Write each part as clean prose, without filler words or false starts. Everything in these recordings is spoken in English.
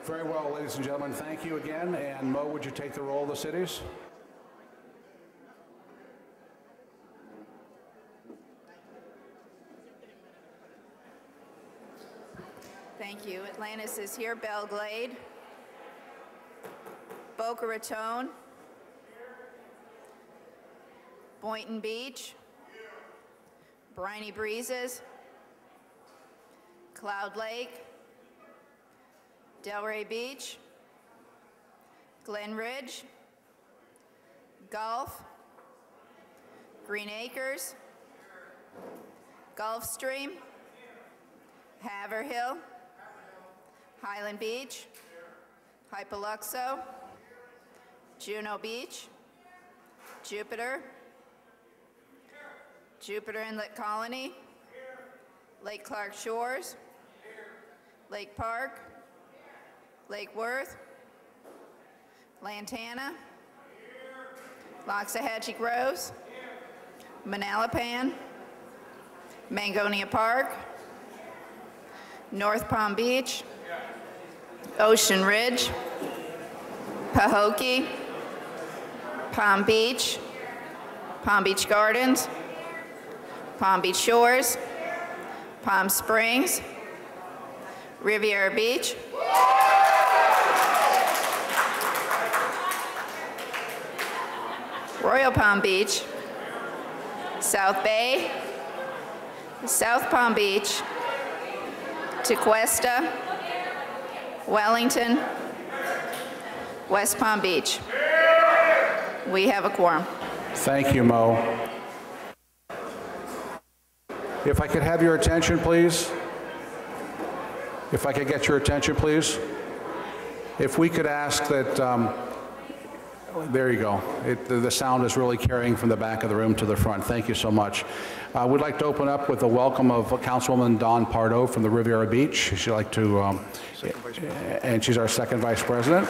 Very well, ladies and gentlemen, thank you again. And Mo, would you take the roll of the cities? Thank you. Atlantis is here. Belglade. Boca Raton. Boynton Beach. Briny Breezes. Cloud Lake. Delray Beach. Glen Ridge. Gulf. Green Acres. Gulfstream. Haverhill. Highland Beach. Hypoluxo. Juno Beach. Jupiter. Jupiter Inlet Colony. Lake Clark Shores. Lake Park. Lake Worth. Lantana. Loxahatchee Groves. Manalapan. Mangonia Park. North Palm Beach. Ocean Ridge. Pahokee. Palm Beach. Palm Beach Gardens. Palm Beach Shores. Palm Springs. Riviera Beach. Royal Palm Beach. South Bay. South Palm Beach. Tequesta. Wellington. West Palm Beach. We have a quorum. Thank you, Mo. If I could have your attention, please. If I could get your attention, please. If we could ask that, there you go. The sound is really carrying from the back of the room to the front. Thank you so much. We'd like to open up with a welcome of Councilwoman Dawn Pardo from the Riviera Beach. She'd like to, and she's our second vice president.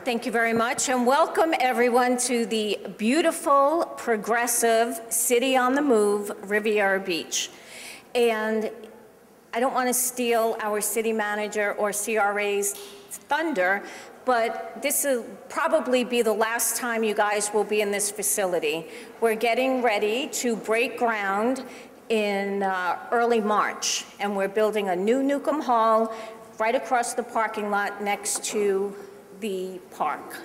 Thank you very much, and welcome everyone to the beautiful, progressive, city on the move, Riviera Beach. And I don't want to steal our city manager or CRA's thunder, but this will probably be the last time you guys will be in this facility. We're getting ready to break ground in early March, and we're building a new Newcomb Hall right across the parking lot next to the park.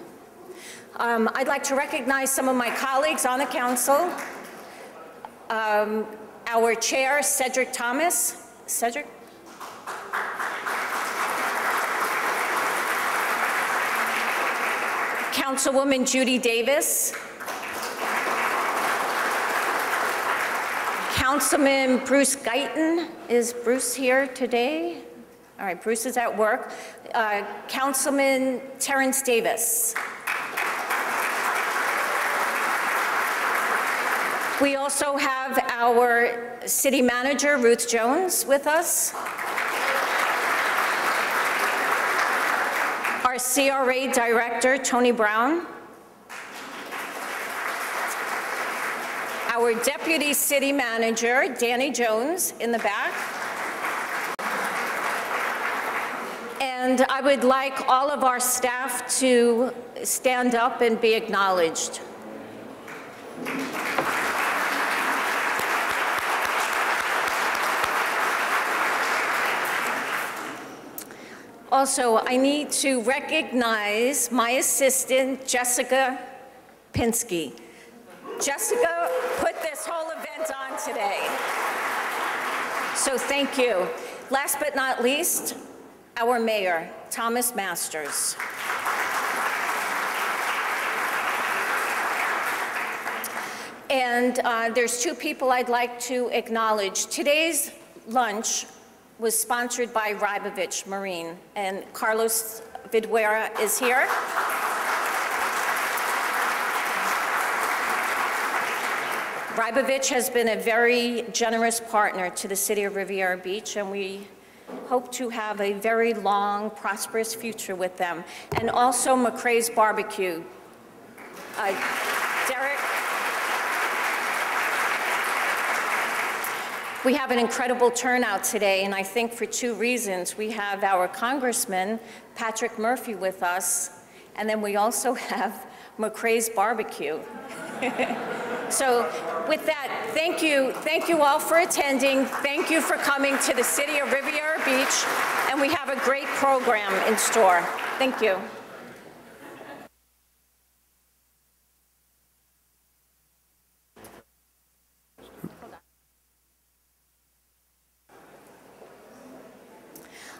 I'd like to recognize some of my colleagues on the council. Our chair, Cedric Thomas. Cedric? Councilwoman Judy Davis. Councilman Bruce Guyton. Is Bruce here today? All right, Bruce is at work. Councilman Terrence Davis. We also have our city manager, Ruth Jones, with us. Our CRA director, Tony Brown. Our deputy city manager, Danny Jones, in the back. And I would like all of our staff to stand up and be acknowledged. Also, I need to recognize my assistant, Jessica Pinsky. Jessica put this whole event on today. So thank you. Last but not least, our mayor, Thomas Masters. And there's two people I'd like to acknowledge. Today's lunch was sponsored by Rybovich Marine, and Carlos Viduera is here. Rybovich has been a very generous partner to the city of Riviera Beach, and we hope to have a very long, prosperous future with them. And also McCrae's Barbecue. Derek. We have an incredible turnout today, and I think for two reasons. We have our Congressman, Patrick Murphy, with us, and then we also have McCrae's Barbecue. So with that, thank you all for attending. Thank you for coming to the city of Riviera Beach, and we have a great program in store. Thank you.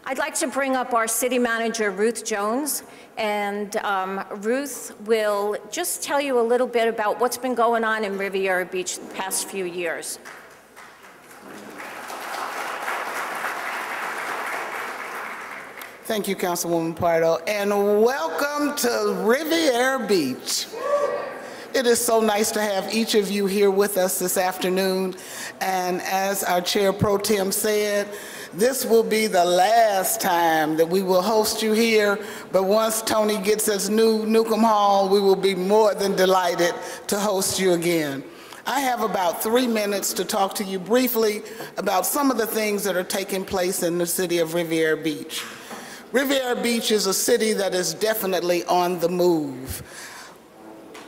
I'd like to bring up our city manager, Ruth Jones, and Ruth will just tell you a little bit about what's been going on in Riviera Beach the past few years. Thank you, Councilwoman Pardo, and welcome to Riviera Beach. It is so nice to have each of you here with us this afternoon, and as our Chair Pro Tem said, this will be the last time that we will host you here, but once Tony gets us new Newcomb Hall, we will be more than delighted to host you again. I have about 3 minutes to talk to you briefly about some of the things that are taking place in the city of Riviera Beach. Riviera Beach is a city that is definitely on the move.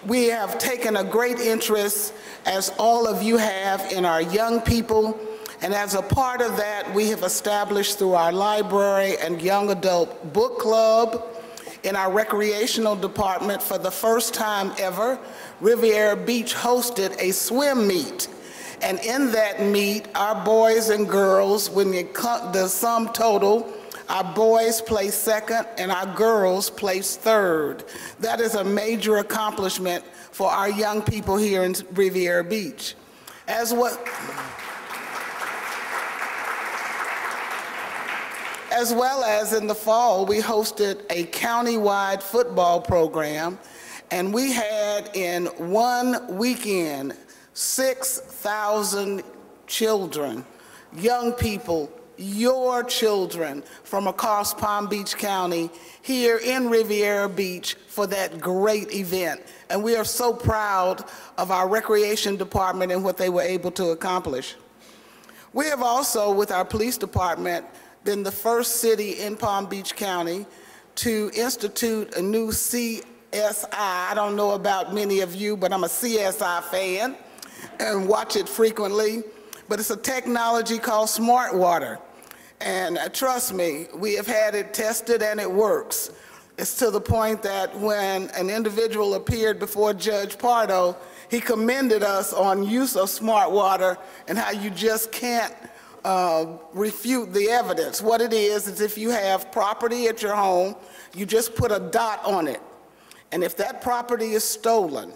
We have taken a great interest, as all of you have, in our young people. And as a part of that, we have established through our library and young adult book club, in our recreational department, for the first time ever, Riviera Beach hosted a swim meet. And in that meet, our boys and girls, when the sum total, our boys placed second and our girls placed third. That is a major accomplishment for our young people here in Riviera Beach. As well as in the fall, we hosted a county-wide football program, and we had in one weekend 6,000 children, young people, your children from across Palm Beach County here in Riviera Beach for that great event. And we are so proud of our recreation department and what they were able to accomplish. We have also, with our police department, been the first city in Palm Beach County to institute a new CSI. I don't know about many of you, but I'm a CSI fan and watch it frequently. But it's a technology called Smart Water. And trust me, we have had it tested and it works. It's to the point that when an individual appeared before Judge Pardo, he commended us on use of Smart Water and how you just can't refute the evidence. What it is if you have property at your home, you just put a dot on it. And if that property is stolen,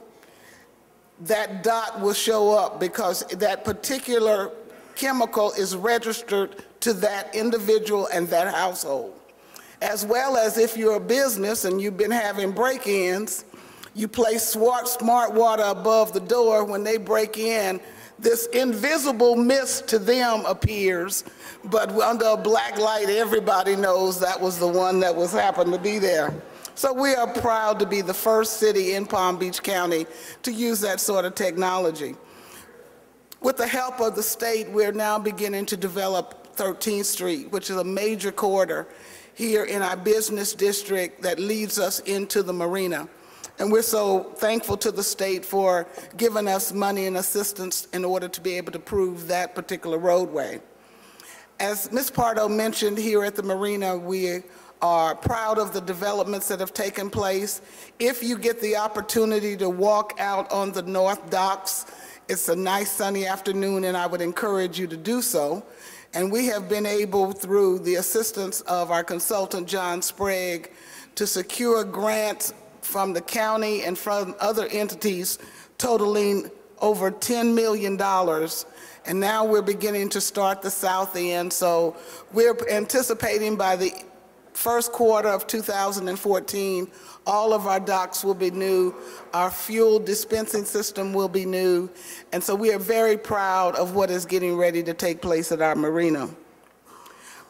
that dot will show up because that particular chemical is registered to that individual and that household. As well as if you're a business and you've been having break-ins, you place Smart Water above the door. When they break in, this invisible mist to them appears, but under a black light, everybody knows that was the one that was happened to be there. So we are proud to be the first city in Palm Beach County to use that sort of technology. With the help of the state, we're now beginning to develop 13th Street, which is a major corridor here in our business district that leads us into the marina. And we're so thankful to the state for giving us money and assistance in order to be able to prove that particular roadway. As Ms. Pardo mentioned, here at the marina, we are proud of the developments that have taken place. If you get the opportunity to walk out on the North Docks, it's a nice sunny afternoon, and I would encourage you to do so. And we have been able, through the assistance of our consultant, John Sprague, to secure grants from the county and from other entities totaling over $10 million. And now we're beginning to start the south end. So we're anticipating by the first quarter of 2014, all of our docks will be new, our fuel dispensing system will be new, and so we are very proud of what is getting ready to take place at our marina.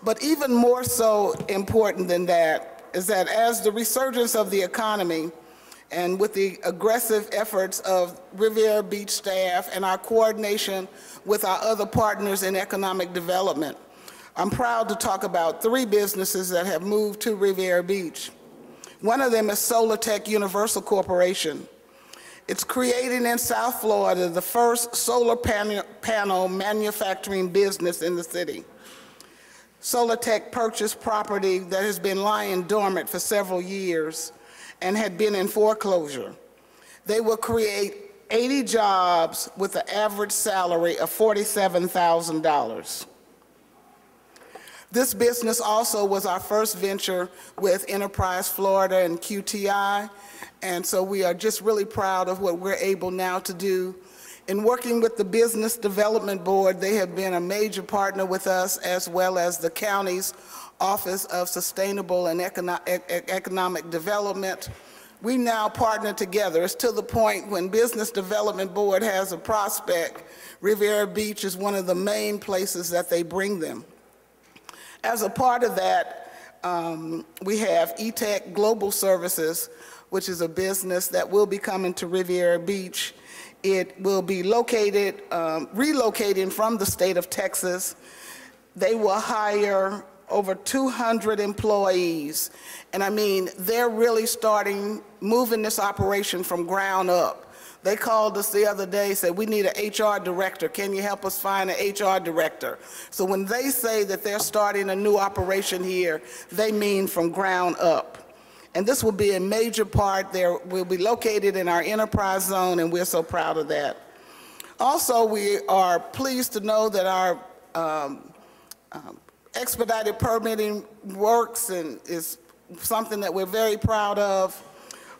But even more so important than that is that as the resurgence of the economy And with the aggressive efforts of Riviera Beach staff and our coordination with our other partners in economic development, I'm proud to talk about 3 businesses that have moved to Riviera Beach. One of them is SolarTech Universal Corporation. It's creating in South Florida the first solar panel manufacturing business in the city. SolarTech purchased property that has been lying dormant for several years and had been in foreclosure. They will create 80 jobs with an average salary of $47,000. This business also was our first venture with Enterprise Florida and QTI, and so we are just really proud of what we're able now to do. In working with the Business Development Board, they have been a major partner with us, as well as the county's Office of Sustainable and Economic Development. We now partner together. It's to the point when Business Development Board has a prospect, Riviera Beach is one of the main places that they bring them. As a part of that, we have eTech Global Services, which is a business that will be coming to Riviera Beach. It will be relocating from the state of Texas. They will hire over 200 employees. And I mean, they're really moving this operation from ground up. They called us the other day, said, we need an HR director. Can you help us find an HR director? So when they say that they're starting a new operation here, they mean from ground up. And this will be a major part. We'll be located in our enterprise zone, and we're so proud of that. Also, we are pleased to know that our expedited permitting works and is something that we're very proud of.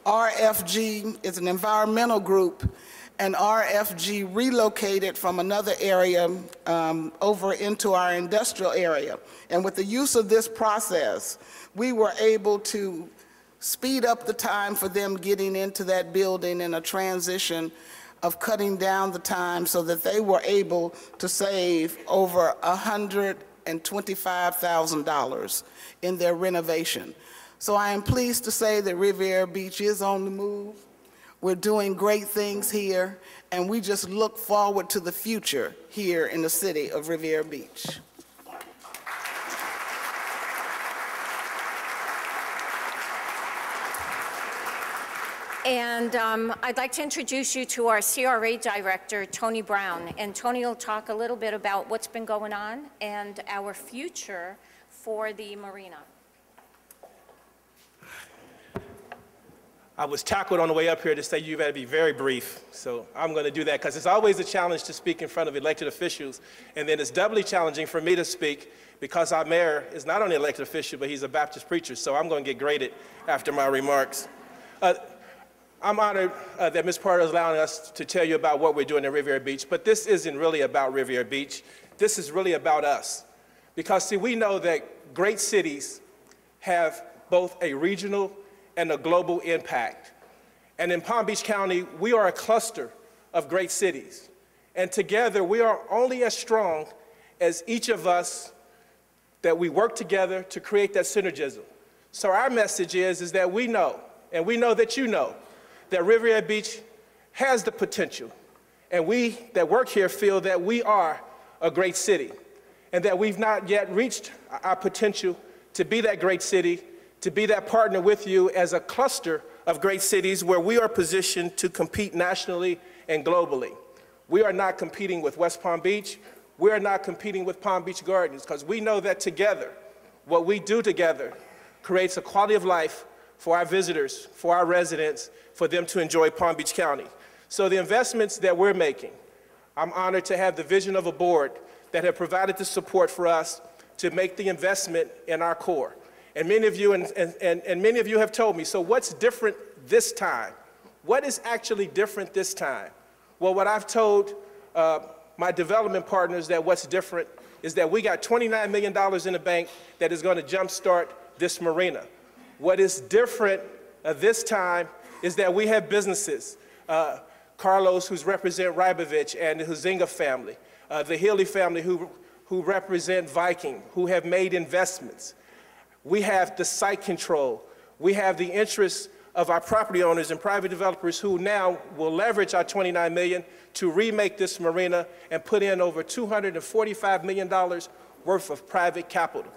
RFG is an environmental group, and RFG relocated from another area over into our industrial area. And with the use of this process, we were able to speed up the time for them getting into that building in a transition of cutting down the time so that they were able to save over $125,000 in their renovation. So I am pleased to say that Riviera Beach is on the move. We're doing great things here, and we just look forward to the future here in the city of Riviera Beach. And I'd like to introduce you to our CRA director, Tony Brown. And Tony will talk a little bit about what's been going on and our future for the marina. I was tackled on the way up here to say you better be very brief. So I'm going to do that because it's always a challenge to speak in front of elected officials. And then it's doubly challenging for me to speak because our mayor is not only an elected official, but he's a Baptist preacher. So I'm going to get graded after my remarks. I'm honored that Ms. Porter is allowing us to tell you about what we're doing in Riviera Beach, but this isn't really about Riviera Beach. This is really about us. Because, see, we know that great cities have both a regional and a global impact. And in Palm Beach County, we are a cluster of great cities. And together, we are only as strong as each of us that we work together to create that synergism. So our message is that we know, and we know that you know, that Riviera Beach has the potential, and we that work here feel that we are a great city, and that we've not yet reached our potential to be that great city, to be that partner with you as a cluster of great cities where we are positioned to compete nationally and globally. We are not competing with West Palm Beach. We are not competing with Palm Beach Gardens, because we know that together, what we do together creates a quality of life for our visitors, for our residents, for them to enjoy Palm Beach County. So the investments that we're making, I'm honored to have the vision of a board that have provided the support for us to make the investment in our core. And many of you, and many of you have told me, so what's different this time? What is actually different this time? Well, what I've told my development partners that what's different is that we got $29 million in the bank that is going to jumpstart this marina. What is different this time is that we have businesses, Carlos, who's represent Rybovich, and the Huizinga family, the Healy family who represent Viking, who have made investments. We have the site control. We have the interests of our property owners and private developers who now will leverage our $29 million to remake this marina and put in over $245 million worth of private capital.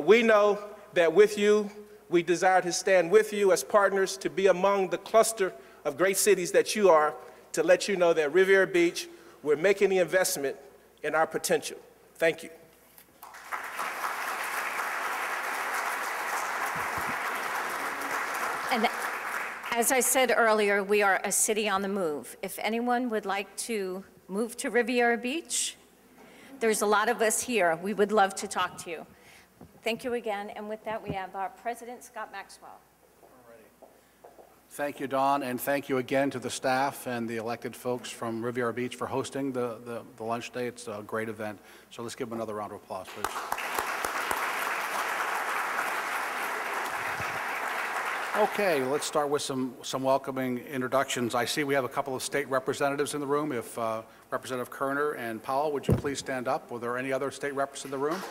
We know that with you, we desire to stand with you as partners to be among the cluster of great cities that you are, to let you know that Riviera Beach, we're making the investment in our potential. Thank you. And as I said earlier, we are a city on the move. If anyone would like to move to Riviera Beach, there's a lot of us here. We would love to talk to you. Thank you again. And with that, we have our President, Scott Maxwell. Thank you, Dawn, and thank you again to the staff and the elected folks from Riviera Beach for hosting the lunch day. It's a great event. So let's give them another round of applause, please. Okay, let's start with some welcoming introductions. I see we have a couple of state representatives in the room. If Representative Kerner and Powell, would you please stand up? Were there any other state reps in the room?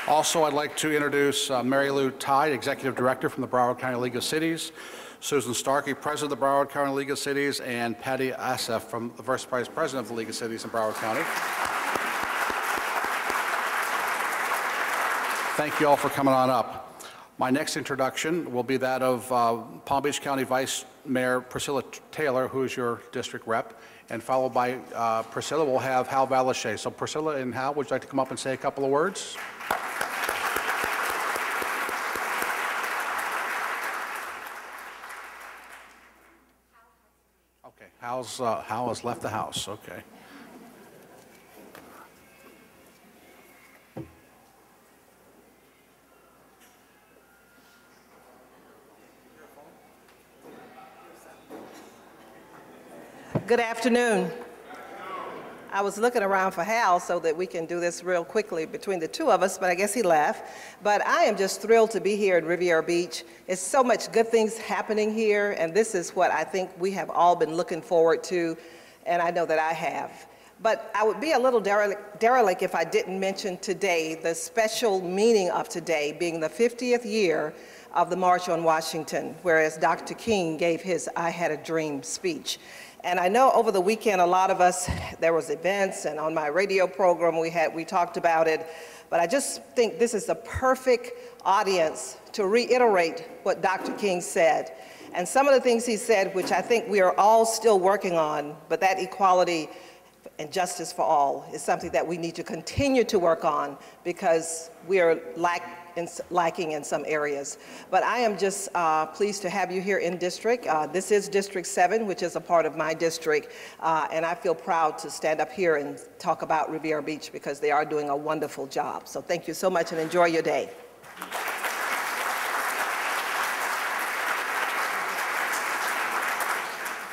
Also, I'd like to introduce Mary Lou Tide, Executive Director from the Broward County League of Cities, Susan Starkey, President of the Broward County League of Cities, and Patty Assef, from the Vice President of the League of Cities in Broward County. Thank you all for coming on up. My next introduction will be that of Palm Beach County Vice Mayor Priscilla Taylor, who is your district rep, and followed by Priscilla, we'll have Hal Valasche. So Priscilla and Hal, would you like to come up and say a couple of words? Hal has left the house, okay. Good afternoon. I was looking around for Hal so that we can do this real quickly between the two of us, but I guess he left. But I am just thrilled to be here at Riviera Beach. It's so much good things happening here, and this is what I think we have all been looking forward to, and I know that I have. But I would be a little derelict if I didn't mention today, the special meaning of today being the 50th year of the March on Washington, whereas Dr. King gave his I Had a Dream speech. And I know over the weekend, a lot of us, there was events, and on my radio program we talked about it, but I just think this is the perfect audience to reiterate what Dr. King said. And some of the things he said, which I think we are all still working on, but that equality and justice for all is something that we need to continue to work on because we are lacking in some areas. But I am just pleased to have you here in district. This is District 7, which is a part of my district, and I feel proud to stand up here and talk about Riviera Beach because they are doing a wonderful job. So thank you so much and enjoy your day.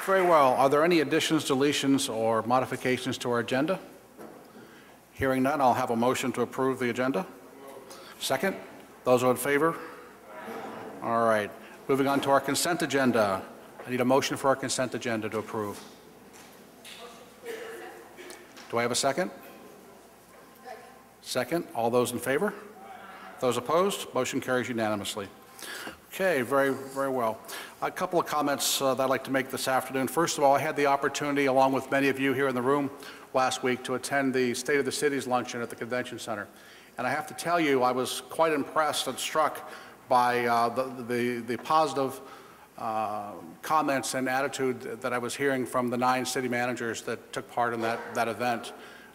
Very well. Are there any additions, deletions, or modifications to our agenda? Hearing none, I'll have a motion to approve the agenda. Second? Those are in favor? All right. Moving on to our consent agenda. I need a motion for our consent agenda to approve. Do I have a second? Second. All those in favor? Those opposed? Motion carries unanimously. Okay, very, very well. A couple of comments that I'd like to make this afternoon. First of all, I had the opportunity, along with many of you here in the room last week, to attend the State of the Cities luncheon at the Convention Center. And I have to tell you, I was quite impressed and struck by the positive comments and attitude that I was hearing from the 9 city managers that took part in that event.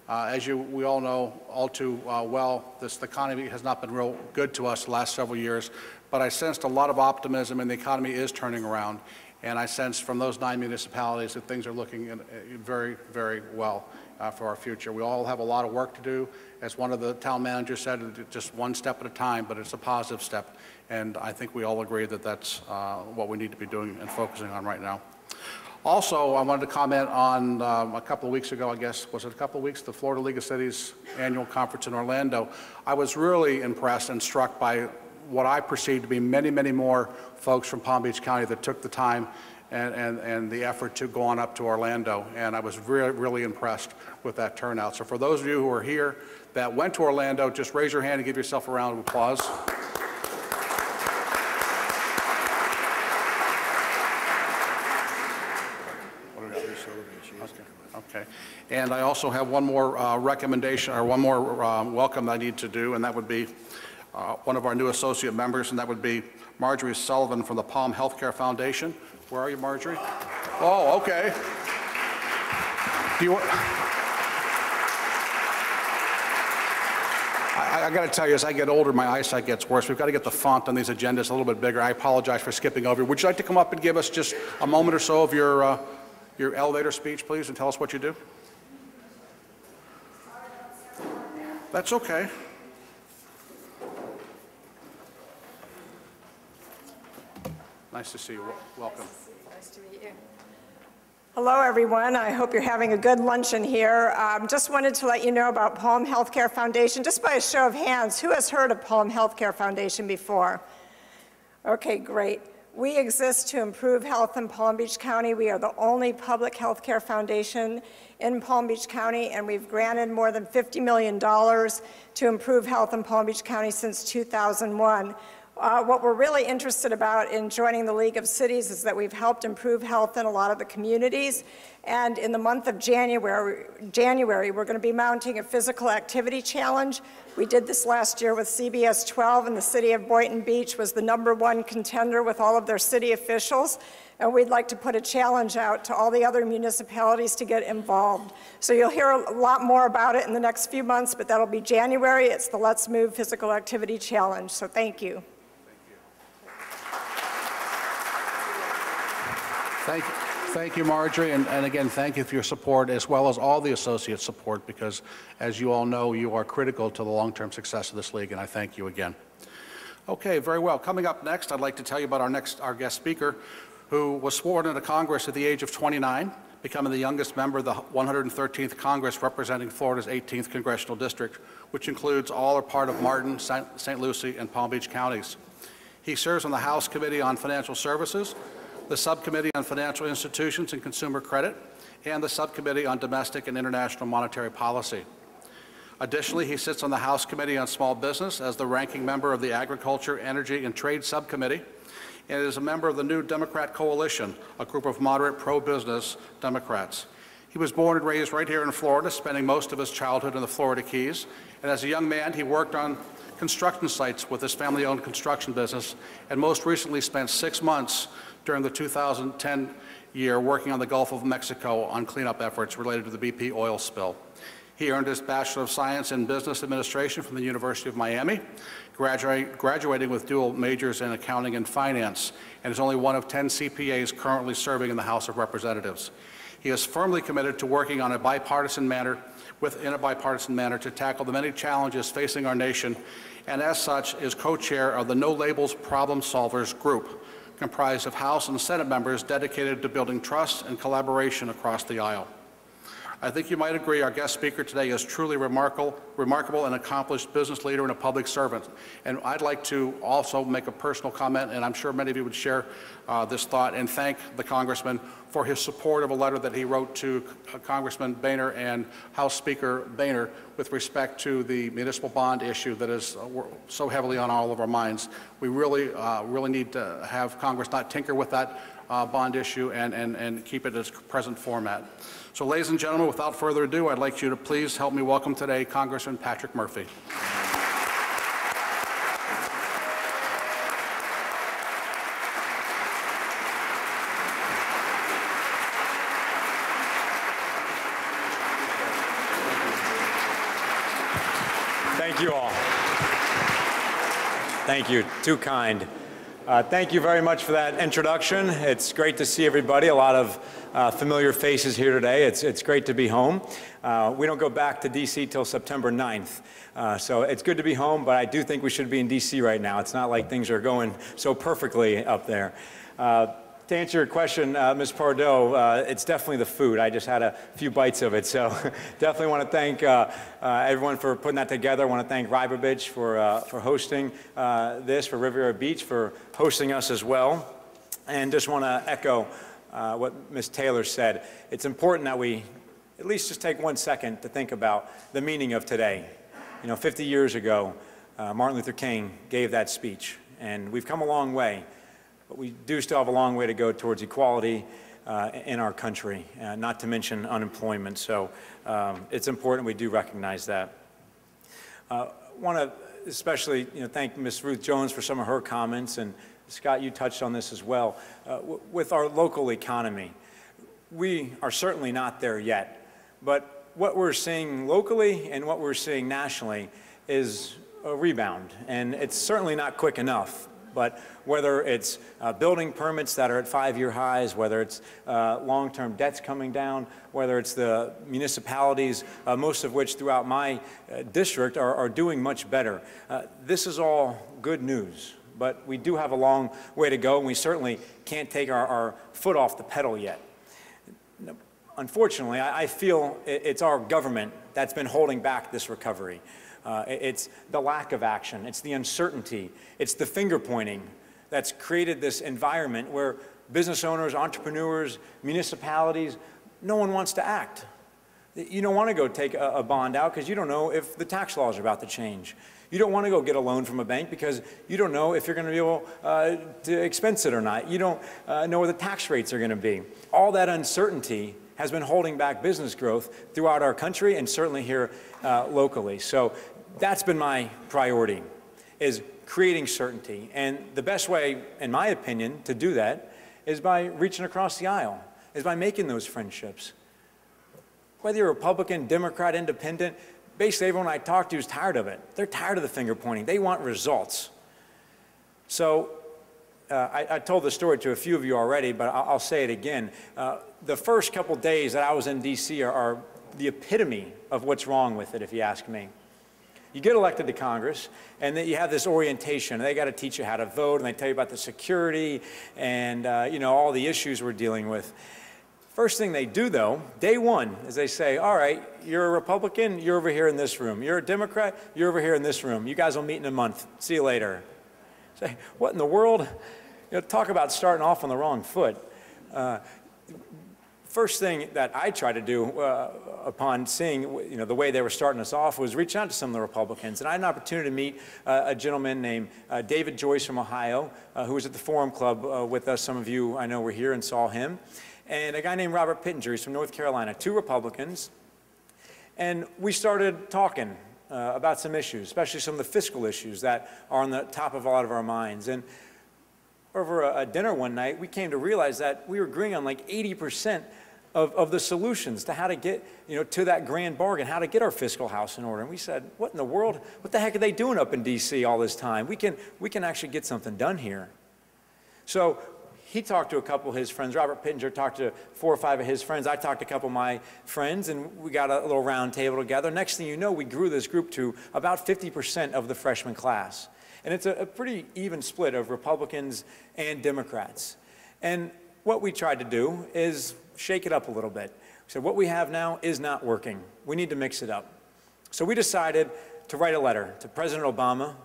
As we all know all too well, the economy has not been real good to us the last several years, but I sensed a lot of optimism, and the economy is turning around. And I sense from those 9 municipalities that things are looking very, very well for our future. We all have a lot of work to do. As one of the town managers said, just one step at a time, but it's a positive step. And I think we all agree that that's what we need to be doing and focusing on right now. Also, I wanted to comment on a couple of weeks ago, I guess, was it a couple of weeks, the Florida League of Cities annual conference in Orlando. I was really impressed and struck by what I perceived to be many, many more folks from Palm Beach County that took the time and the effort to go on up to Orlando. And I was really, really impressed with that turnout. So for those of you who are here, that went to Orlando, just raise your hand and give yourself a round of applause. Okay. And I also have one more recommendation, or one more welcome I need to do, and that would be one of our new associate members, and that would be Marjorie Sullivan from the Palm Healthcare Foundation. Where are you, Marjorie? Oh, okay. Do you, I got to tell you, as I get older, my eyesight gets worse. We've got to get the font on these agendas a little bit bigger. I apologize for skipping over. Would you like to come up and give us just a moment or so of your elevator speech, please, and tell us what you do? That's okay. Nice to see you. Welcome. Nice to meet you. Hello, everyone. I hope you're having a good luncheon here. Just wanted to let you know about Palm Healthcare Foundation. Just by a show of hands, who has heard of Palm Healthcare Foundation before? Okay, great. We exist to improve health in Palm Beach County. We are the only public health care foundation in Palm Beach County, and we've granted more than $50 million to improve health in Palm Beach County since 2001. What we're really interested about in joining the League of Cities is that we've helped improve health in a lot of the communities. And in the month of January, we're going to be mounting a physical activity challenge. We did this last year with CBS 12, and the city of Boynton Beach was the #1 contender with all of their city officials. And we'd like to put a challenge out to all the other municipalities to get involved. So you'll hear a lot more about it in the next few months, but that'll be January. It's the Let's Move Physical Activity Challenge. So thank you. Thank you, Marjorie, and again, thank you for your support, as well as all the associate support, because as you all know, you are critical to the long-term success of this league, and I thank you again. Okay, very well. Coming up next, I'd like to tell you about our guest speaker, who was sworn into Congress at the age of 29, becoming the youngest member of the 113th Congress representing Florida's 18th Congressional District, which includes all or part of Martin, St. Lucie, and Palm Beach counties. He serves on the House Committee on Financial Services, the Subcommittee on Financial Institutions and Consumer Credit, and the Subcommittee on Domestic and International Monetary Policy. Additionally, he sits on the House Committee on Small Business as the ranking member of the Agriculture, Energy, and Trade Subcommittee, and is a member of the New Democrat Coalition, a group of moderate pro-business Democrats. He was born and raised right here in Florida, spending most of his childhood in the Florida Keys, and as a young man, he worked on construction sites with his family-owned construction business, and most recently spent 6 months during the 2010 year working on the Gulf of Mexico on cleanup efforts related to the BP oil spill. He earned his Bachelor of Science in Business Administration from the University of Miami, graduating with dual majors in accounting and finance, and is only one of 10 CPAs currently serving in the House of Representatives. He is firmly committed to working in a bipartisan manner to tackle the many challenges facing our nation, and as such is co-chair of the No Labels Problem Solvers group, comprised of House and Senate members dedicated to building trust and collaboration across the aisle. I think you might agree our guest speaker today is truly remarkable and accomplished business leader and a public servant. And I'd like to also make a personal comment, and I'm sure many of you would share this thought, and thank the Congressman for his support of a letter that he wrote to Congressman Boehner and House Speaker Boehner with respect to the municipal bond issue that is so heavily on all of our minds. We really need to have Congress not tinker with that bond issue and keep it in its present format. So, ladies and gentlemen, without further ado, I'd like you to please help me welcome today Congressman Patrick Murphy. Thank you all. Thank you. Too kind. Thank you very much for that introduction. It's great to see everybody. A lot of familiar faces here today. It's great to be home. We don't go back to D.C. till September 9th. So it's good to be home, but I do think we should be in D.C. right now. It's not like things are going so perfectly up there. To answer your question, Ms. Pardo, it's definitely the food. I just had a few bites of it, so definitely want to thank everyone for putting that together. I want to thank Riviera for hosting this, for Riviera Beach for hosting us as well, and just want to echo what Ms. Taylor said. It's important that we at least just take 1 second to think about the meaning of today. 50 years ago, Martin Luther King gave that speech, and we've come a long way, but we do still have a long way to go towards equality in our country, not to mention unemployment. So it's important we do recognize that. I want to especially thank Ms. Ruth Jones for some of her comments, and Scott, you touched on this as well. With our local economy, we are certainly not there yet, but what we're seeing locally and what we're seeing nationally is a rebound, and it's certainly not quick enough. But whether it's building permits that are at 5-year highs, whether it's long-term debts coming down, whether it's the municipalities, most of which throughout my district are doing much better. This is all good news, but we do have a long way to go, and we certainly can't take our foot off the pedal yet. Unfortunately, I feel it's our government that's been holding back this recovery. It's the lack of action, it's the uncertainty, it's the finger pointing that's created this environment where business owners, entrepreneurs, municipalities, no one wants to act. You don't want to go take a bond out because you don't know if the tax laws are about to change. You don't want to go get a loan from a bank because you don't know if you're going to be able to expense it or not. You don't know where the tax rates are going to be. All that uncertainty has been holding back business growth throughout our country and certainly here locally. So that's been my priority, is creating certainty. And the best way, in my opinion, to do that is by reaching across the aisle, is by making those friendships. Whether you're Republican, Democrat, Independent, basically everyone I talk to is tired of it. They're tired of the finger pointing. They want results. So I told the story to a few of you already, but I'll say it again. The first couple days that I was in D.C. are the epitome of what's wrong with it, if you ask me. You get elected to Congress, and then you have this orientation. They got to teach you how to vote, and they tell you about the security and all the issues we're dealing with. First thing they do, though, day one, is they say, all right, you're a Republican, you're over here in this room. You're a Democrat, you're over here in this room. You guys will meet in a month. See you later. Say, what in the world? Talk about starting off on the wrong foot. First thing that I tried to do upon seeing the way they were starting us off was reach out to some of the Republicans. And I had an opportunity to meet a gentleman named David Joyce from Ohio, who was at the Forum Club with us. Some of you I know were here and saw him. And a guy named Robert Pittenger, he's from North Carolina, 2 Republicans. And we started talking about some issues, especially some of the fiscal issues that are on the top of a lot of our minds. And over a dinner one night, we came to realize that we were agreeing on like 80% of the solutions to how to get to that grand bargain, how to get our fiscal house in order. And we said, what in the world? What the heck are they doing up in D.C. all this time? We can actually get something done here. So he talked to a couple of his friends. Robert Pittenger talked to 4 or 5 of his friends. I talked to a couple of my friends, and we got a little round table together. Next thing you know, we grew this group to about 50% of the freshman class. And it's a pretty even split of Republicans and Democrats. And what we tried to do is shake it up a little bit. We said, what we have now is not working. We need to mix it up. So we decided to write a letter to President Obama,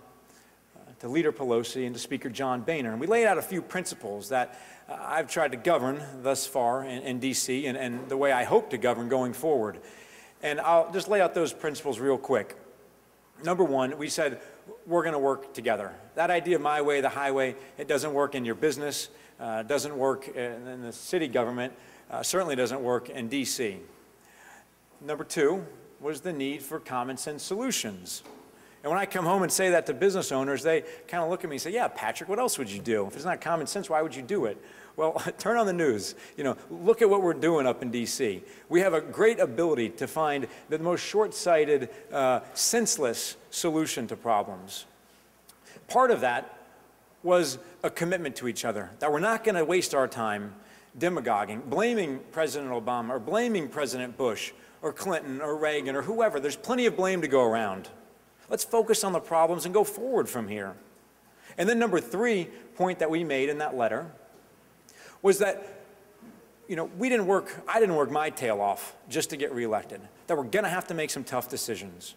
to Leader Pelosi, and to Speaker John Boehner. And we laid out a few principles that I've tried to govern thus far in D.C. and the way I hope to govern going forward. And I'll just lay out those principles real quick. Number 1, we said we're going to work together. That idea of my way, the highway, it doesn't work in your business, doesn't work in the city government, certainly doesn't work in D.C. Number 2 was the need for common sense solutions. And when I come home and say that to business owners, they kind of look at me and say, yeah, Patrick, what else would you do? If it's not common sense, why would you do it? Well, turn on the news. Look at what we're doing up in D.C. We have a great ability to find the most short-sighted, senseless solution to problems. Part of that was a commitment to each other, that we're not going to waste our time demagoguing, blaming President Obama or blaming President Bush or Clinton or Reagan or whoever. There's plenty of blame to go around. Let's focus on the problems and go forward from here. And then number 3 point that we made in that letter was that, I didn't work my tail off just to get reelected, that we're going to have to make some tough decisions,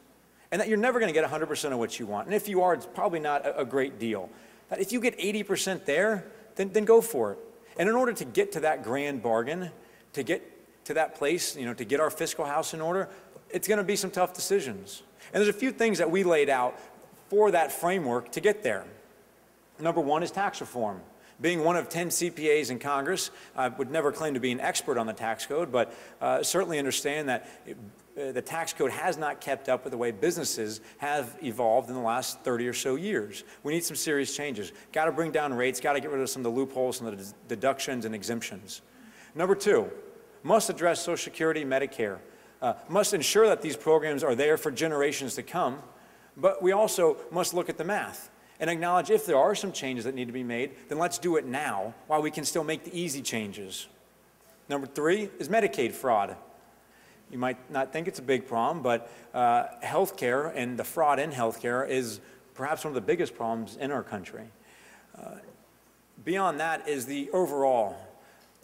and that you're never going to get 100% of what you want. And if you are, it's probably not a great deal. That if you get 80% there, then go for it. And in order to get to that grand bargain, to get to that place, to get our fiscal house in order, it's going to be some tough decisions. And there's a few things that we laid out for that framework to get there. Number one is tax reform. Being one of 10 CPAs in Congress, I would never claim to be an expert on the tax code, but certainly understand that the tax code has not kept up with the way businesses have evolved in the last 30 or so years. We need some serious changes. Got to bring down rates, got to get rid of some of the loopholes, some of the deductions and exemptions. Number two, must address Social Security, Medicare. Must ensure that these programs are there for generations to come, but we also must look at the math and acknowledge if there are some changes that need to be made, then let's do it now while we can still make the easy changes. Number three is Medicaid fraud. You might not think it's a big problem, but healthcare and the fraud in healthcare is perhaps one of the biggest problems in our country. Beyond that is the overall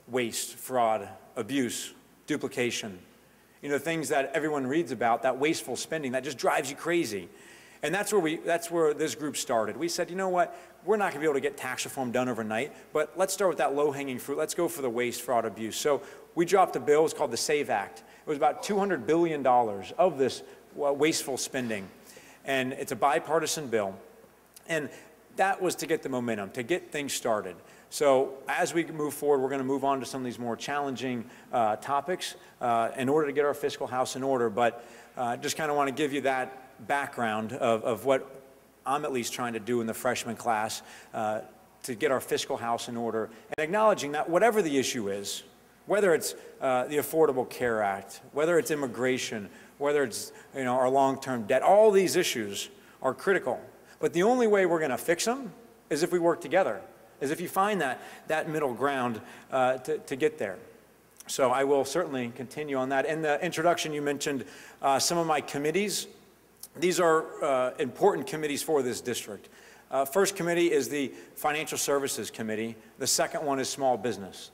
waste, fraud, abuse, duplication. You know, things that everyone reads about, that wasteful spending that just drives you crazy. And that's where this group started. We said, you know what, we're not going to be able to get tax reform done overnight, but let's start with that low-hanging fruit. Let's go for the waste, fraud, abuse. So we dropped a bill. It was called the SAVE Act. It was about $200 billion of this wasteful spending. And it's a bipartisan bill. And that was to get the momentum, to get things started. So as we move forward, we're going to move on to some of these more challenging topics in order to get our fiscal house in order. But just kind of want to give you that background of what I'm at least trying to do in the freshman class to get our fiscal house in order, and acknowledging that whatever the issue is, whether it's the Affordable Care Act, whether it's immigration, whether it's our long-term debt, all these issues are critical. But the only way we're going to fix them is if we work together, is if you find that middle ground to get there. So I will certainly continue on that. In the introduction, you mentioned some of my committees. These are important committees for this district. First committee is the Financial Services Committee. The second one is Small Business.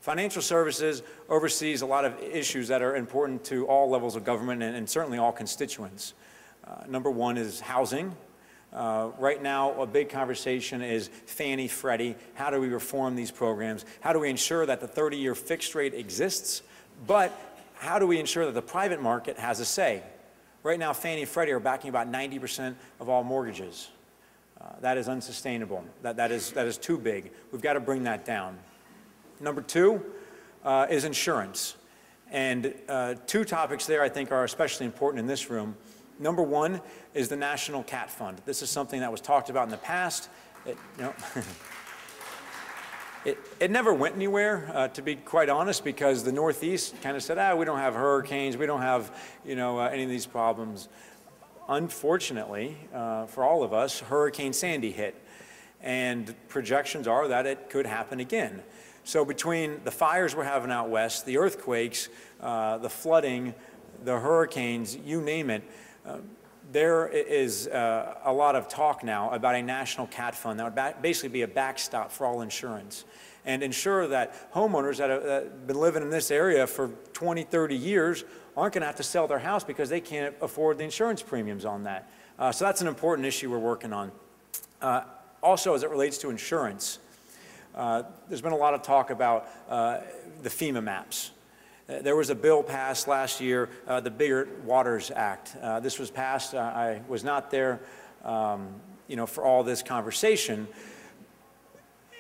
Financial Services oversees a lot of issues that are important to all levels of government and certainly all constituents. Number one is housing. Right now, a big conversation is Fannie, Freddie. How do we reform these programs? How do we ensure that the 30-year fixed rate exists? But how do we ensure that the private market has a say? Right now, Fannie and Freddie are backing about 90% of all mortgages. That is unsustainable. That is too big. We've got to bring that down. Number two is insurance. And two topics there I think are especially important in this room. Number one is the National Cat Fund. This is something that was talked about in the past. It never went anywhere, to be quite honest, because the Northeast kind of said, we don't have hurricanes, we don't have any of these problems. Unfortunately, for all of us, Hurricane Sandy hit, and projections are that it could happen again. So between the fires we're having out west, the earthquakes, the flooding, the hurricanes, you name it, there is a lot of talk now about a national cat fund that would basically be a backstop for all insurance and ensure that homeowners that have been living in this area for 20, 30 years aren't going to have to sell their house because they can't afford the insurance premiums on that. So that's an important issue we're working on. Also, as it relates to insurance, there's been a lot of talk about the FEMA maps. There was a bill passed last year, the Bigger Waters Act. This was passed. I was not there, for all this conversation.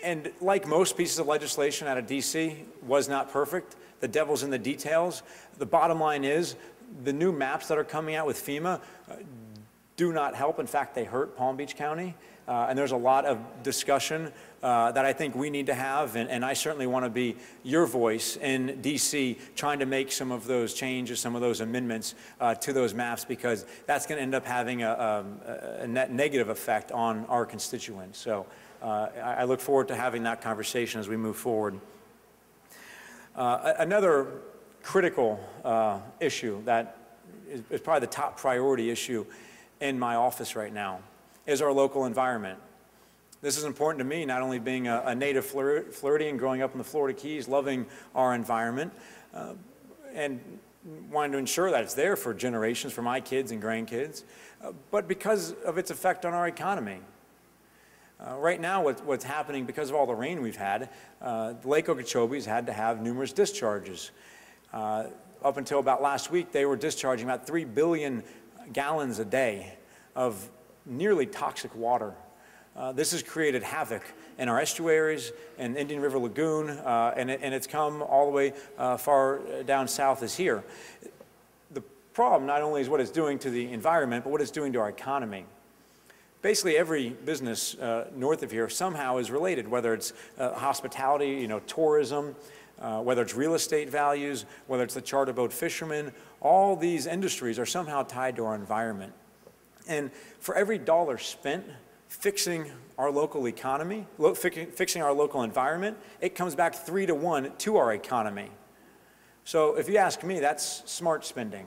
And like most pieces of legislation out of D.C., was not perfect. The devil's in the details. The bottom line is the new maps that are coming out with FEMA do not help. In fact, they hurt Palm Beach County. And there's a lot of discussion that I think we need to have, and I certainly want to be your voice in D.C. trying to make some of those changes, some of those amendments to those maps, because that's going to end up having a net negative effect on our constituents. So I look forward to having that conversation as we move forward. Another critical issue that is probably the top priority issue in my office right now is our local environment. This is important to me, not only being a native Floridian, growing up in the Florida Keys, loving our environment, and wanting to ensure that it's there for generations, for my kids and grandkids, but because of its effect on our economy. Right now, what's happening because of all the rain we've had, Lake Okeechobee's had to have numerous discharges. Up until about last week, they were discharging about 3 billion gallons a day of nearly toxic water. This has created havoc in our estuaries and Indian River Lagoon, and it's come all the way far down south as here. The problem not only is what it's doing to the environment, but what it's doing to our economy. Basically, every business north of here somehow is related, whether it's hospitality, tourism, whether it's real estate values, whether it's the charter boat fishermen. All these industries are somehow tied to our environment. And for every dollar spent fixing our local economy, fixing our local environment, it comes back 3 to 1 to our economy. So if you ask me, that's smart spending.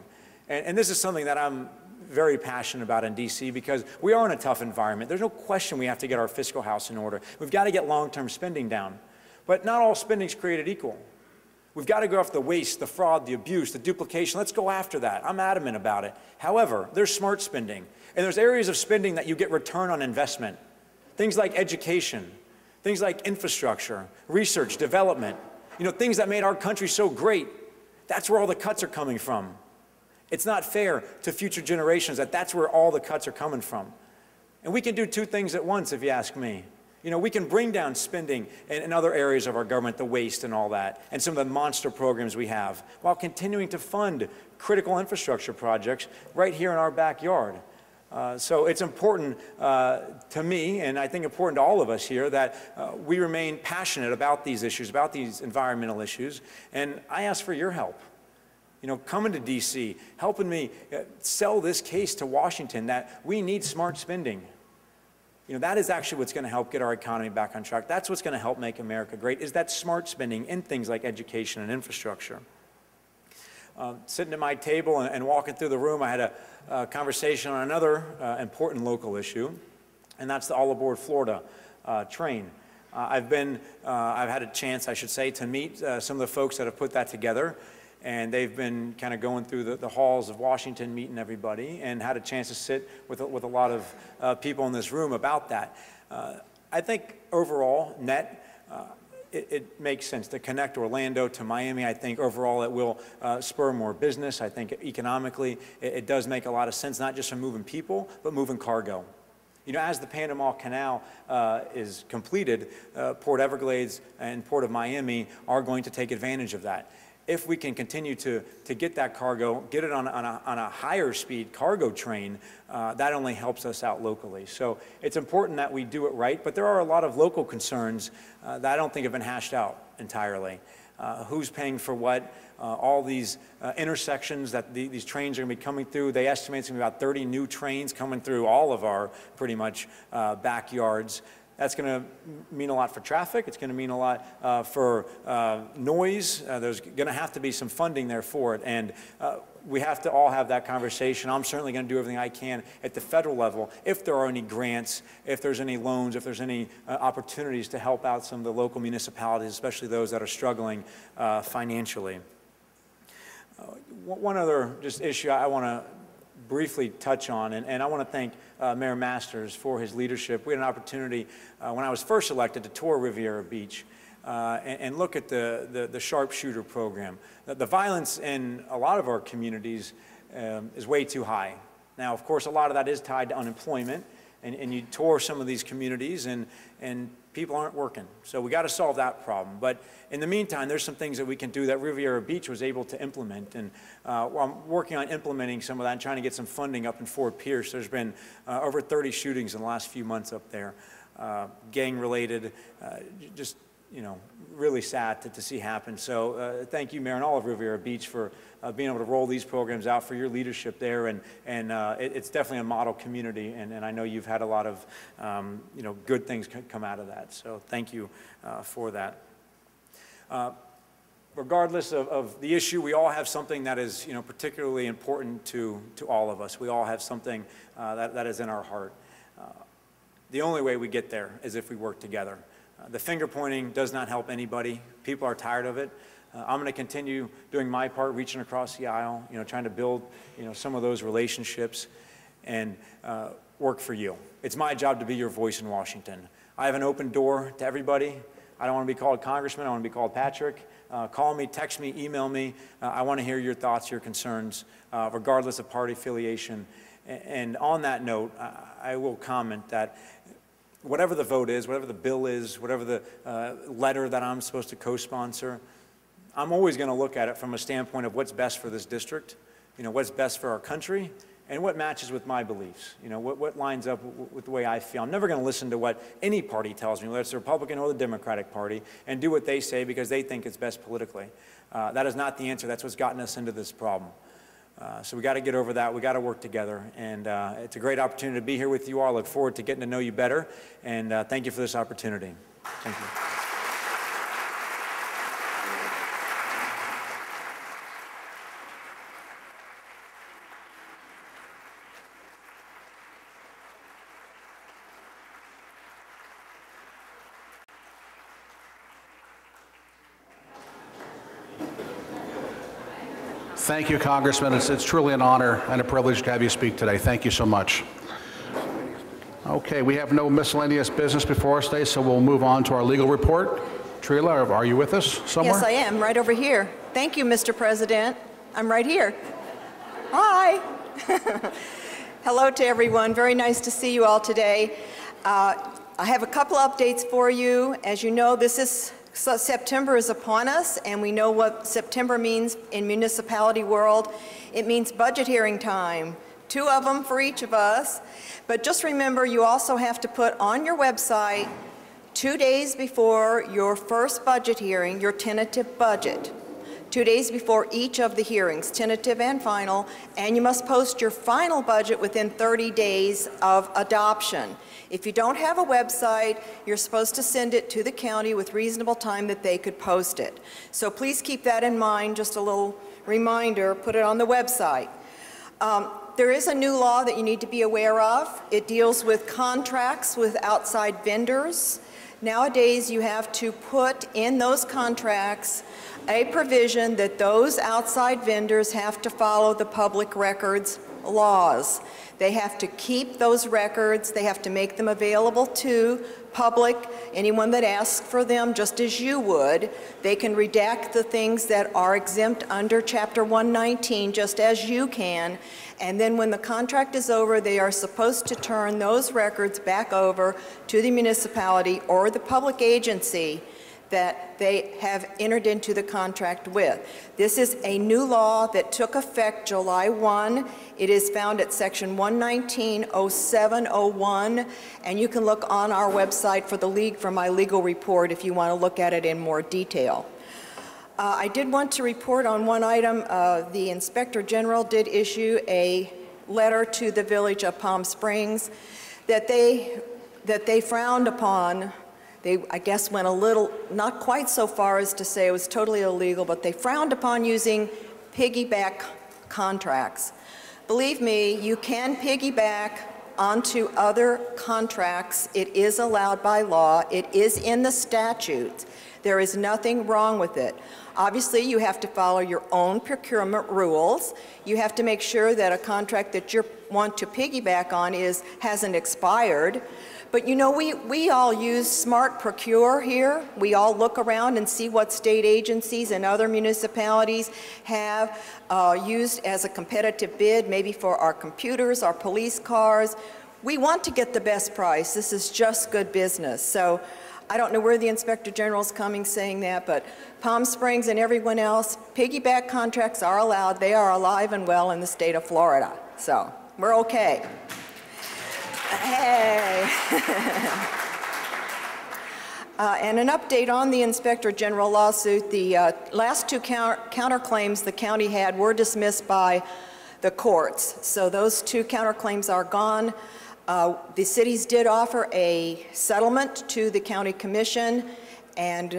And this is something that I'm very passionate about in DC because we are in a tough environment. There's no question we have to get our fiscal house in order. We've got to get long-term spending down. But not all spending is created equal. We've got to go after the waste, the fraud, the abuse, the duplication. Let's go after that. I'm adamant about it. However, there's smart spending. And there's areas of spending that you get return on investment. Things like education, things like infrastructure, research, development, things that made our country so great. That's where all the cuts are coming from. It's not fair to future generations that that's where all the cuts are coming from. And we can do two things at once, if you ask me. We can bring down spending in other areas of our government, the waste and all that, and some of the monster programs we have, while continuing to fund critical infrastructure projects right here in our backyard. So it's important to me, and I think important to all of us here, that we remain passionate about these issues, about these environmental issues, and I ask for your help. Coming to DC, helping me sell this case to Washington that we need smart spending. That is actually what's going to help get our economy back on track. That's what's going to help make America great, is that smart spending in things like education and infrastructure. Sitting at my table and walking through the room, I had a conversation on another important local issue, and that's the All Aboard Florida train. I've had a chance, I should say, to meet some of the folks that have put that together. And they've been kind of going through the halls of Washington, meeting everybody, and had a chance to sit with a lot of people in this room about that. I think overall, it makes sense to connect Orlando to Miami. I think overall it will spur more business. I think economically it does make a lot of sense, not just for moving people, but moving cargo. As the Panama Canal is completed, Port Everglades and Port of Miami are going to take advantage of that. If we can continue to get that cargo, get it on a higher speed cargo train, that only helps us out locally. So it's important that we do it right, but there are a lot of local concerns that I don't think have been hashed out entirely. Who's paying for what? All these intersections that these trains are going to be coming through. They estimate it's going to be about 30 new trains coming through all of our pretty much backyards. That's going to mean a lot for traffic. It's going to mean a lot for noise. There's going to have to be some funding there for it. And we have to all have that conversation. I'm certainly going to do everything I can at the federal level, if there are any grants, if there's any loans, if there's any opportunities to help out some of the local municipalities, especially those that are struggling financially. One other just issue I want to briefly touch on, and I want to thank Mayor Masters for his leadership. We had an opportunity when I was first elected to tour Riviera Beach and look at the sharpshooter program. The violence in a lot of our communities is way too high. Now, of course, a lot of that is tied to unemployment, and you tour some of these communities and people aren't working. So we got to solve that problem. But in the meantime, there's some things that we can do that Riviera Beach was able to implement. And I'm working on implementing some of that and trying to get some funding up in Fort Pierce. There's been over 30 shootings in the last few months up there, gang-related, just, really sad to see happen. So thank you, Mayor, and all of Riviera Beach for being able to roll these programs out, for your leadership there. And it's definitely a model community, and I know you've had a lot of, good things come out of that. So thank you for that. Regardless of the issue, we all have something that is, particularly important to all of us. We all have something that is in our heart. The only way we get there is if we work together. The finger pointing does not help anybody. People are tired of it. I'm going to continue doing my part, reaching across the aisle, trying to build, some of those relationships and work for you. It's my job to be your voice in Washington. I have an open door to everybody. I don't want to be called Congressman. I want to be called Patrick. Call me, text me, email me. I want to hear your thoughts, your concerns, regardless of party affiliation. And on that note, I will comment that whatever the vote is, whatever the bill is, whatever the letter that I'm supposed to co-sponsor, I'm always going to look at it from a standpoint of what's best for this district, what's best for our country, and what matches with my beliefs, what lines up with the way I feel. I'm never going to listen to what any party tells me, whether it's the Republican or the Democratic Party, and do what they say because they think it's best politically. That is not the answer. That's what's gotten us into this problem. So we got to get over that. We got to work together, and it's a great opportunity to be here with you all. I look forward to getting to know you better, and thank you for this opportunity. Thank you. Thank you, Congressman. It's truly an honor and a privilege to have you speak today. Thank you so much. Okay, we have no miscellaneous business before us today, so we'll move on to our legal report. Trila, are you with us somewhere? Yes, I am, right over here. Thank you, Mr. President. I'm right here. Hi. Hello to everyone. Very nice to see you all today. I have a couple updates for you. As you know, September is upon us, and we know what September means in municipality world. It means budget hearing time, 2 of them for each of us. But just remember, you also have to put on your website 2 days before your first budget hearing, your tentative budget. 2 days before each of the hearings, tentative and final, and you must post your final budget within 30 days of adoption. If you don't have a website, you're supposed to send it to the county with reasonable time that they could post it. So please keep that in mind, just a little reminder, put it on the website. There is a new law that you need to be aware of. It deals with contracts with outside vendors. Nowadays, you have to put in those contracts a provision that those outside vendors have to follow the public records laws. They have to keep those records. They have to make them available to public, anyone that asks for them, just as you would. They can redact the things that are exempt under Chapter 119, just as you can. And then when the contract is over, they are supposed to turn those records back over to the municipality or the public agency that they have entered into the contract with. This is a new law that took effect July 1. It is found at section 119.0701, and you can look on our website for my legal report if you want to look at it in more detail. I did want to report on one item. The Inspector General did issue a letter to the Village of Palm Springs that they frowned upon. They, I guess, went a little, not quite so far as to say it was totally illegal, but they frowned upon using piggyback contracts. Believe me, you can piggyback onto other contracts. It is allowed by law. It is in the statutes. There is nothing wrong with it. Obviously, you have to follow your own procurement rules. You have to make sure that a contract that you want to piggyback on hasn't expired. But you know, we all use Smart Procure here. We all look around and see what state agencies and other municipalities have used as a competitive bid, maybe for our computers, our police cars. We want to get the best price. This is just good business. So I don't know where the Inspector General's coming saying that, but Palm Springs and everyone else, piggyback contracts are allowed. They are alive and well in the state of Florida. So we're okay. Hey. And an update on the Inspector General lawsuit. The last 2 counterclaims the county had were dismissed by the courts. So those 2 counterclaims are gone. The cities did offer a settlement to the county commission, and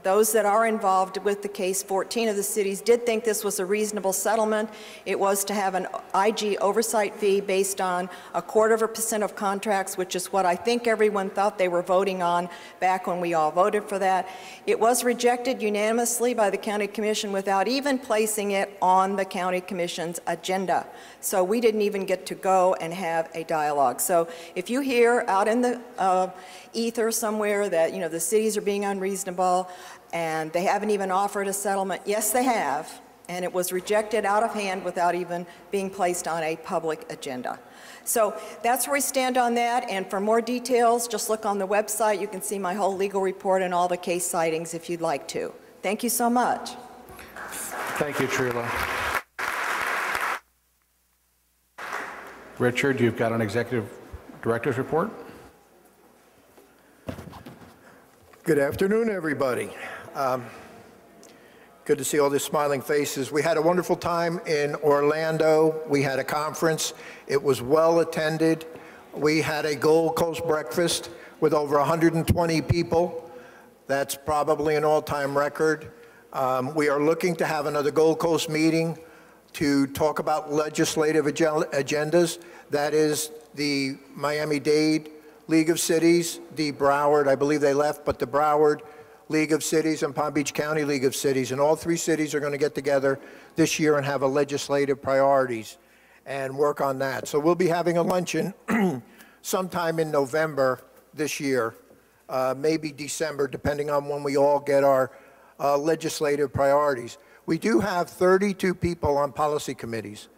Those that are involved with the case, 14 of the cities, did think this was a reasonable settlement. It was to have an IG oversight fee based on 0.25% of contracts, which is what I think everyone thought they were voting on back when we all voted for that. It was rejected unanimously by the County Commission without even placing it on the County Commission's agenda. So we didn't even get to go and have a dialogue. So if you hear out in the ether somewhere that, you know, the cities are being unreasonable and they haven't even offered a settlement, yes, they have. And it was rejected out of hand without even being placed on a public agenda. So that's where we stand on that, and for more details, just look on the website. You can see my whole legal report and all the case citings if you'd like to. Thank you so much. Thank you, Trila. Richard, you've got an executive director's report. Good afternoon, everybody. Good to see all these smiling faces. We had a wonderful time in Orlando. We had a conference. It was well attended. We had a Gold Coast breakfast with over 120 people. That's probably an all-time record. We are looking to have another Gold Coast meeting to talk about legislative agendas. That is the Miami-Dade League of Cities, the Broward, I believe they left, but the Broward League of Cities and Palm Beach County League of Cities, and all three cities are going to get together this year and have a legislative priorities and work on that. So we'll be having a luncheon sometime in November this year, maybe December, depending on when we all get our legislative priorities. We do have 32 people on policy committees.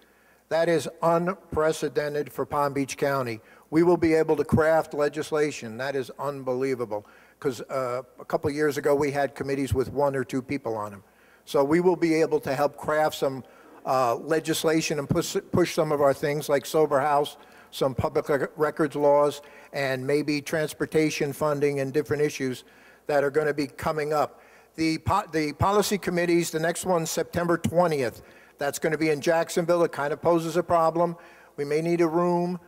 That is unprecedented for Palm Beach County. We will be able to craft legislation. That is unbelievable. Because a couple of years ago, we had committees with 1 or 2 people on them. So we will be able to help craft some legislation and push some of our things like sober house, some public records laws, and maybe transportation funding and different issues that are going to be coming up. The policy committees, the next one's September 20th. That's going to be in Jacksonville. It kind of poses a problem. We may need a room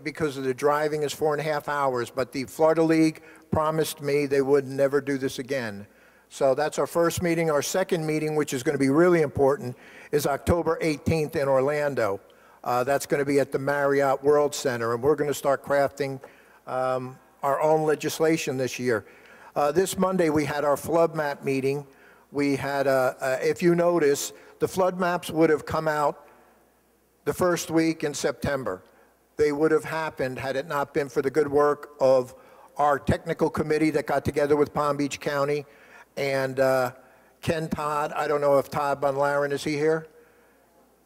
because of the driving is 4.5 hours, but the Florida League promised me they would never do this again. So that's our first meeting. Our second meeting, which is going to be really important, is October 18th in Orlando. That's going to be at the Marriott World Center, and we're going to start crafting our own legislation this year. This Monday, we had our flood map meeting. We had, if you notice, the flood maps would have come out the first week in September. They would have happened had it not been for the good work of our technical committee that got together with Palm Beach County and Ken Todd. I don't know if Todd Bunlarin is he here?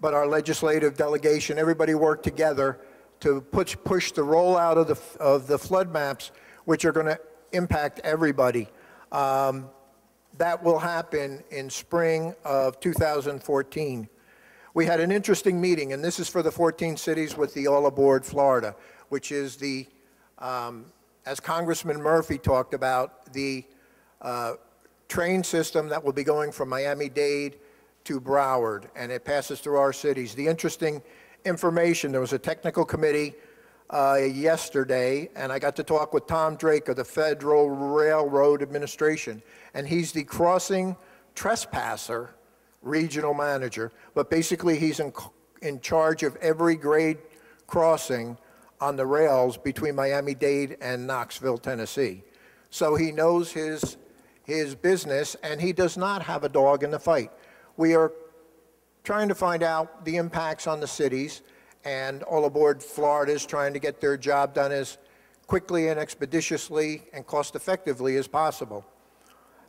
But our legislative delegation, everybody worked together to push the rollout of the flood maps, which are going to impact everybody. That will happen in spring of 2014. We had an interesting meeting, and this is for the 14 cities with the All Aboard Florida, which is the, as Congressman Murphy talked about, the train system that will be going from Miami-Dade to Broward, and it passes through our cities. The interesting information, there was a technical committee yesterday, and I got to talk with Tom Drake of the Federal Railroad Administration, and he's the crossing trespasser regional manager, but basically he's in charge of every grade crossing on the rails between Miami-Dade and Knoxville, Tennessee. So he knows his business, and he does not have a dog in the fight. We are trying to find out the impacts on the cities, and All Aboard Florida is trying to get their job done as quickly and expeditiously and cost effectively as possible.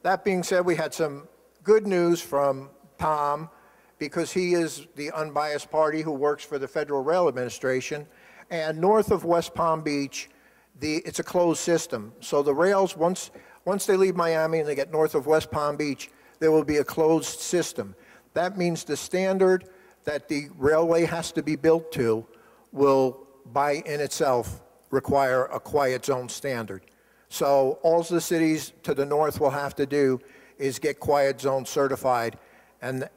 That being said, we had some good news from Tom, because he is the unbiased party who works for the Federal Rail Administration, and north of West Palm Beach, it's a closed system. So the rails, once they leave Miami and they get north of West Palm Beach, there will be a closed system. That means the standard that the railway has to be built to will, by in itself, require a quiet zone standard. So all the cities to the north will have to do is get quiet zone certified, and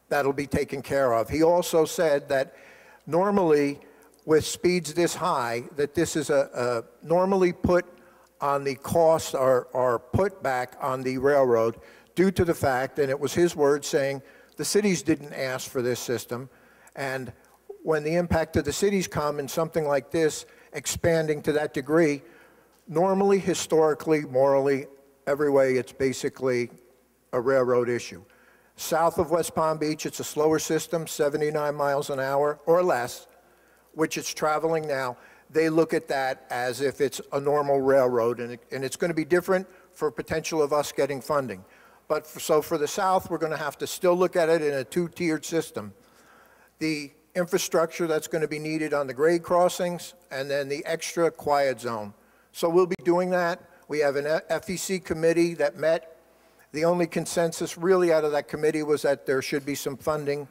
that'll be taken care of. He also said that normally with speeds this high, that this is normally put on the costs are put back on the railroad due to the fact, and it was his word saying, the cities didn't ask for this system, and when the impact to the cities come in something like this, expanding to that degree, normally, historically, morally, every way, it's basically a railroad issue. South of West Palm Beach, it's a slower system, 79 miles an hour or less, which it's traveling now. They look at that as if it's a normal railroad, and it's going to be different for potential of us getting funding. But so for the South, we're going to have to still look at it in a two-tiered system. The infrastructure that's going to be needed on the grade crossings, and then the extra quiet zone. So we'll be doing that. We have an FEC committee that met. The only consensus really out of that committee was that there should be some funding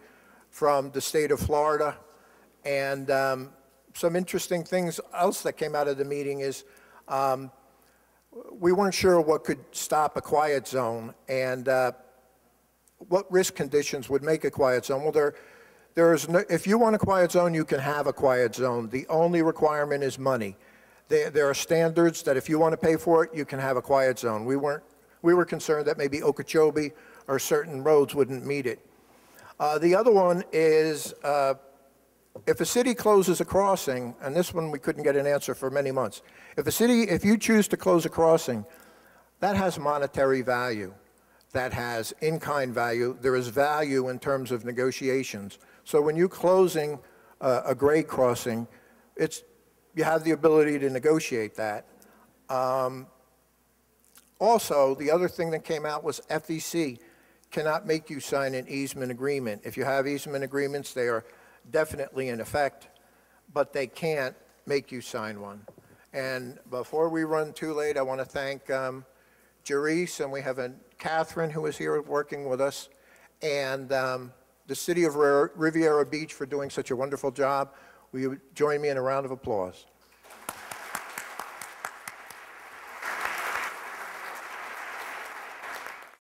from the state of Florida. And some interesting things else that came out of the meeting is we weren't sure what could stop a quiet zone and what risk conditions would make a quiet zone. Well, there's no, if you want a quiet zone, you can have a quiet zone. The only requirement is money. There are standards that if you want to pay for it, you can have a quiet zone. We were concerned that maybe Okeechobee or certain roads wouldn't meet it. The other one is if a city closes a crossing, and this one we couldn't get an answer for many months. If you choose to close a crossing, that has monetary value. That has in-kind value. There is value in terms of negotiations. So when you're closing a grade crossing, you have the ability to negotiate that. Also, the other thing that came out was FEC cannot make you sign an easement agreement. If you have easement agreements, they are definitely in effect, but they can't make you sign one. And before we run too late, I want to thank Jerice, and we have Catherine who is here working with us, and the city of Riviera Beach for doing such a wonderful job. Will you join me in a round of applause?